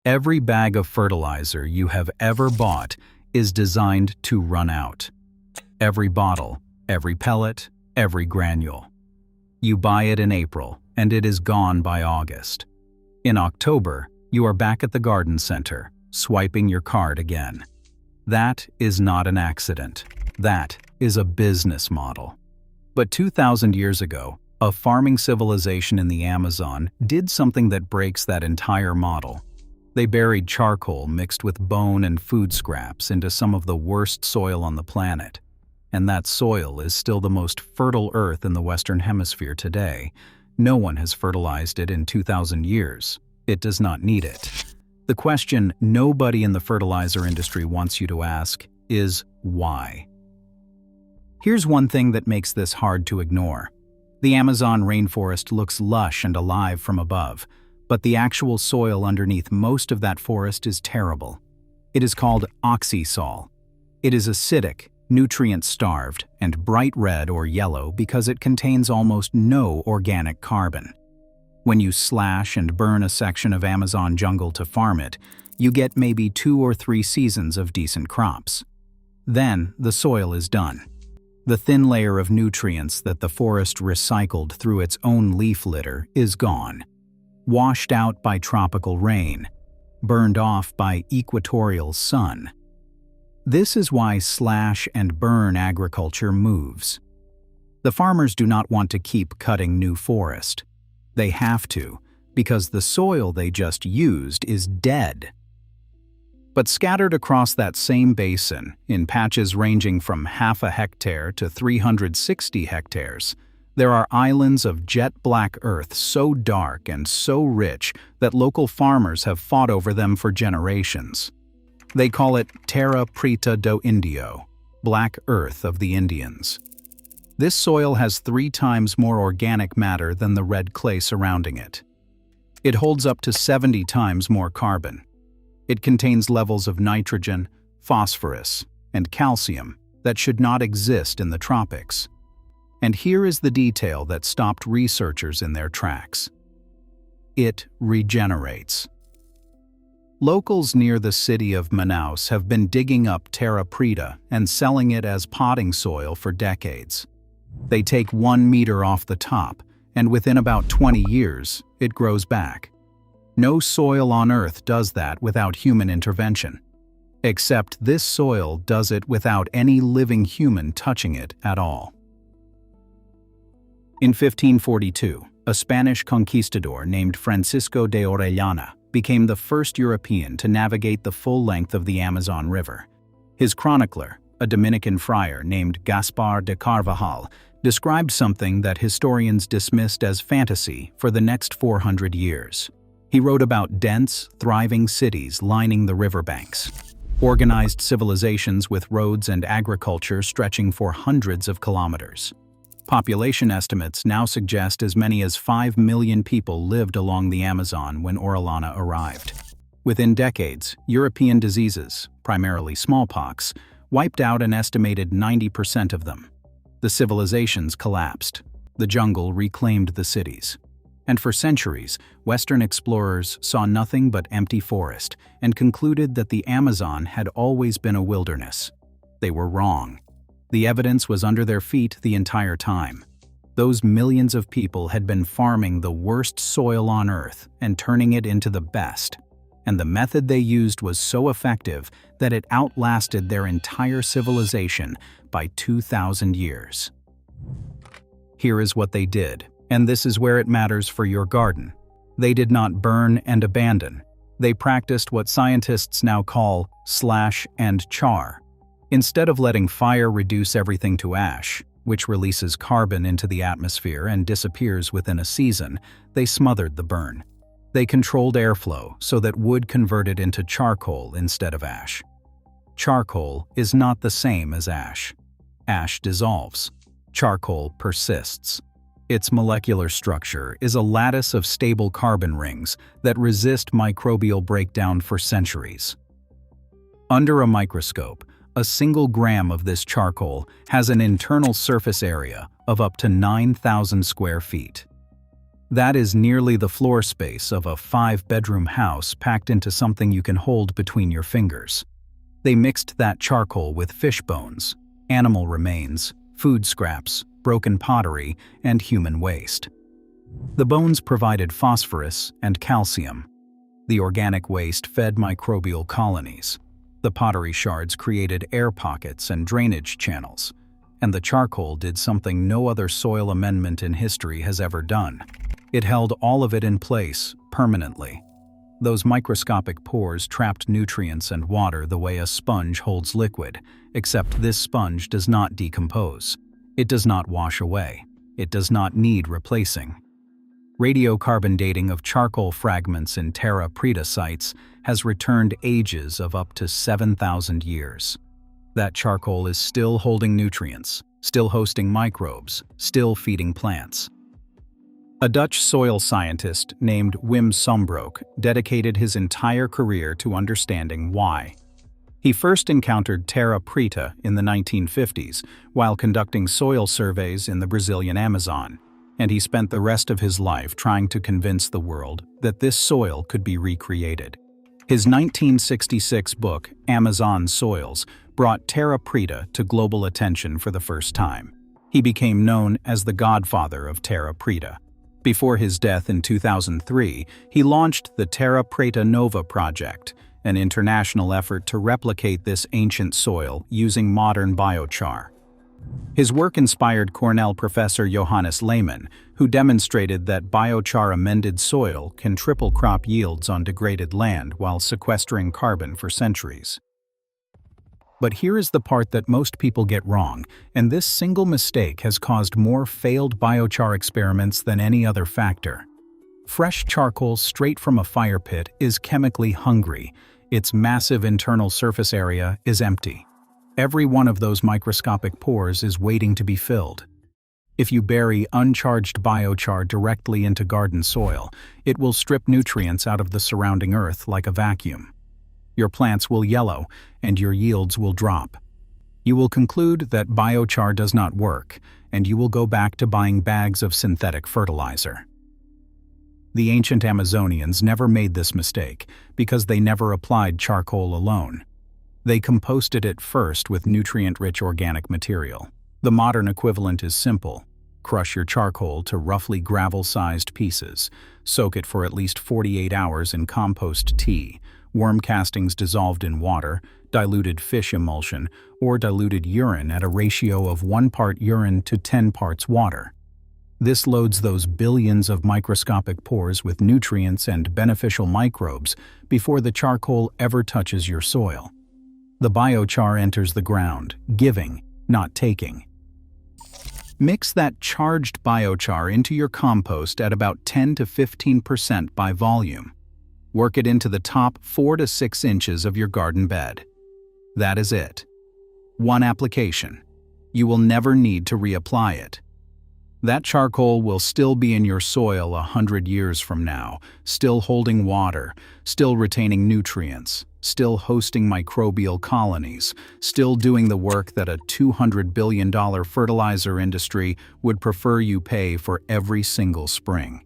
Every bag of fertilizer you have ever bought is designed to run out. Every bottle, every pellet, every granule. You buy it in April, and it is gone by August. In October, you are back at the garden center, swiping your card again. That is not an accident. That is a business model. But 2,000 years ago, a farming civilization in the Amazon did something that breaks that entire model. They buried charcoal mixed with bone and food scraps into some of the worst soil on the planet. And that soil is still the most fertile earth in the Western Hemisphere today. No one has fertilized it in 2,000 years. It does not need it. The question nobody in the fertilizer industry wants you to ask is why? Here's one thing that makes this hard to ignore. The Amazon rainforest looks lush and alive from above, but the actual soil underneath most of that forest is terrible. It is called oxysol. It is acidic, nutrient-starved, and bright red or yellow because it contains almost no organic carbon. When you slash and burn a section of Amazon jungle to farm it, you get maybe 2 or 3 seasons of decent crops. Then, the soil is done. The thin layer of nutrients that the forest recycled through its own leaf litter is gone. Washed out by tropical rain, burned off by equatorial sun. This is why slash and burn agriculture moves. The farmers do not want to keep cutting new forest. They have to, because the soil they just used is dead. But scattered across that same basin, in patches ranging from half a hectare to 360 hectares, there are islands of jet-black earth so dark and so rich that local farmers have fought over them for generations. They call it Terra Preta do Indio, black earth of the Indians. This soil has 3 times more organic matter than the red clay surrounding it. It holds up to 70 times more carbon. It contains levels of nitrogen, phosphorus, and calcium that should not exist in the tropics. And here is the detail that stopped researchers in their tracks. It regenerates. Locals near the city of Manaus have been digging up terra preta and selling it as potting soil for decades. They take 1 meter off the top, and within about 20 years, it grows back. No soil on Earth does that without human intervention. Except this soil does it without any living human touching it at all. In 1542, a Spanish conquistador named Francisco de Orellana became the first European to navigate the full length of the Amazon River. His chronicler, a Dominican friar named Gaspar de Carvajal, described something that historians dismissed as fantasy for the next 400 years. He wrote about dense, thriving cities lining the riverbanks, organized civilizations with roads and agriculture stretching for hundreds of kilometers. Population estimates now suggest as many as 5 million people lived along the Amazon when Orellana arrived. Within decades, European diseases, primarily smallpox, wiped out an estimated 90% of them. The civilizations collapsed. The jungle reclaimed the cities. And for centuries, Western explorers saw nothing but empty forest and concluded that the Amazon had always been a wilderness. They were wrong. The evidence was under their feet the entire time. Those millions of people had been farming the worst soil on Earth and turning it into the best. And the method they used was so effective that it outlasted their entire civilization by 2,000 years. Here is what they did, and this is where it matters for your garden. They did not burn and abandon. They practiced what scientists now call slash and char. Instead of letting fire reduce everything to ash, which releases carbon into the atmosphere and disappears within a season, they smothered the burn. They controlled airflow so that wood converted into charcoal instead of ash. Charcoal is not the same as ash. Ash dissolves. Charcoal persists. Its molecular structure is a lattice of stable carbon rings that resist microbial breakdown for centuries. Under a microscope, a single gram of this charcoal has an internal surface area of up to 9,000 square feet. That is nearly the floor space of a 5-bedroom house packed into something you can hold between your fingers. They mixed that charcoal with fish bones, animal remains, food scraps, broken pottery, and human waste. The bones provided phosphorus and calcium. The organic waste fed microbial colonies. The pottery shards created air pockets and drainage channels. And the charcoal did something no other soil amendment in history has ever done. It held all of it in place, permanently. Those microscopic pores trapped nutrients and water the way a sponge holds liquid, except this sponge does not decompose. It does not wash away. It does not need replacing. Radiocarbon dating of charcoal fragments in Terra Preta sites has returned ages of up to 7,000 years. That charcoal is still holding nutrients, still hosting microbes, still feeding plants. A Dutch soil scientist named Wim Sombroek dedicated his entire career to understanding why. He first encountered Terra Preta in the 1950s while conducting soil surveys in the Brazilian Amazon, and he spent the rest of his life trying to convince the world that this soil could be recreated. His 1966 book, Amazon Soils, brought Terra Preta to global attention for the first time. He became known as the godfather of Terra Preta. Before his death in 2003, he launched the Terra Preta Nova project, an international effort to replicate this ancient soil using modern biochar. His work inspired Cornell professor Johannes Lehmann, who demonstrated that biochar-amended soil can triple crop yields on degraded land while sequestering carbon for centuries. But here is the part that most people get wrong, and this single mistake has caused more failed biochar experiments than any other factor. Fresh charcoal straight from a fire pit is chemically hungry. Its massive internal surface area is empty. Every one of those microscopic pores is waiting to be filled. If you bury uncharged biochar directly into garden soil, it will strip nutrients out of the surrounding earth like a vacuum. Your plants will yellow, and your yields will drop. You will conclude that biochar does not work, and you will go back to buying bags of synthetic fertilizer. The ancient Amazonians never made this mistake because they never applied charcoal alone. They composted it first with nutrient-rich organic material. The modern equivalent is simple. Crush your charcoal to roughly gravel-sized pieces. Soak it for at least 48 hours in compost tea, worm castings dissolved in water, diluted fish emulsion, or diluted urine at a ratio of 1 part urine to 10 parts water. This loads those billions of microscopic pores with nutrients and beneficial microbes before the charcoal ever touches your soil. The biochar enters the ground, giving, not taking. Mix that charged biochar into your compost at about 10 to 15% by volume. Work it into the top 4 to 6 inches of your garden bed. That is it. One application. You will never need to reapply it. That charcoal will still be in your soil 100 years from now, still holding water, still retaining nutrients, still hosting microbial colonies, still doing the work that a $200 billion fertilizer industry would prefer you pay for every single spring.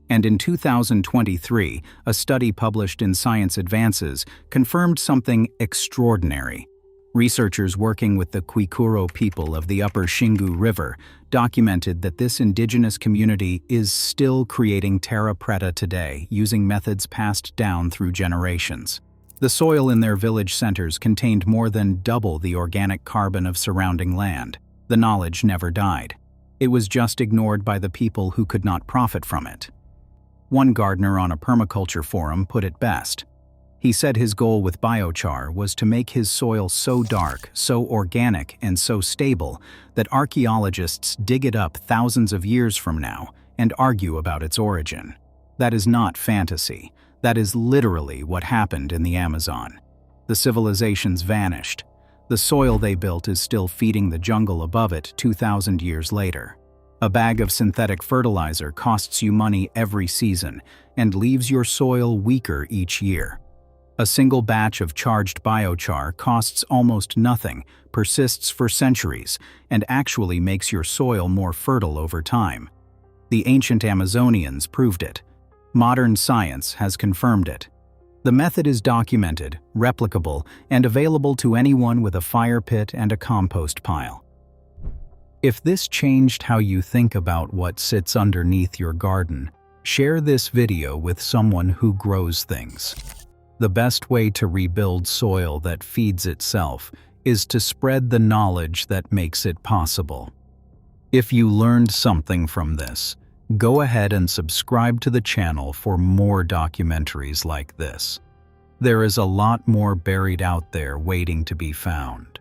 And in 2023, a study published in Science Advances confirmed something extraordinary. Researchers working with the Kwikuro people of the Upper Xingu River documented that this indigenous community is still creating terra preta today using methods passed down through generations. The soil in their village centers contained more than double the organic carbon of surrounding land. The knowledge never died. It was just ignored by the people who could not profit from it. One gardener on a permaculture forum put it best. He said his goal with biochar was to make his soil so dark, so organic, and so stable that archaeologists dig it up thousands of years from now and argue about its origin. That is not fantasy. That is literally what happened in the Amazon. The civilizations vanished. The soil they built is still feeding the jungle above it 2,000 years later. A bag of synthetic fertilizer costs you money every season and leaves your soil weaker each year. A single batch of charged biochar costs almost nothing, persists for centuries, and actually makes your soil more fertile over time. The ancient Amazonians proved it. Modern science has confirmed it. The method is documented, replicable, and available to anyone with a fire pit and a compost pile. If this changed how you think about what sits underneath your garden, share this video with someone who grows things. The best way to rebuild soil that feeds itself is to spread the knowledge that makes it possible. If you learned something from this, go ahead and subscribe to the channel for more documentaries like this. There is a lot more buried out there waiting to be found.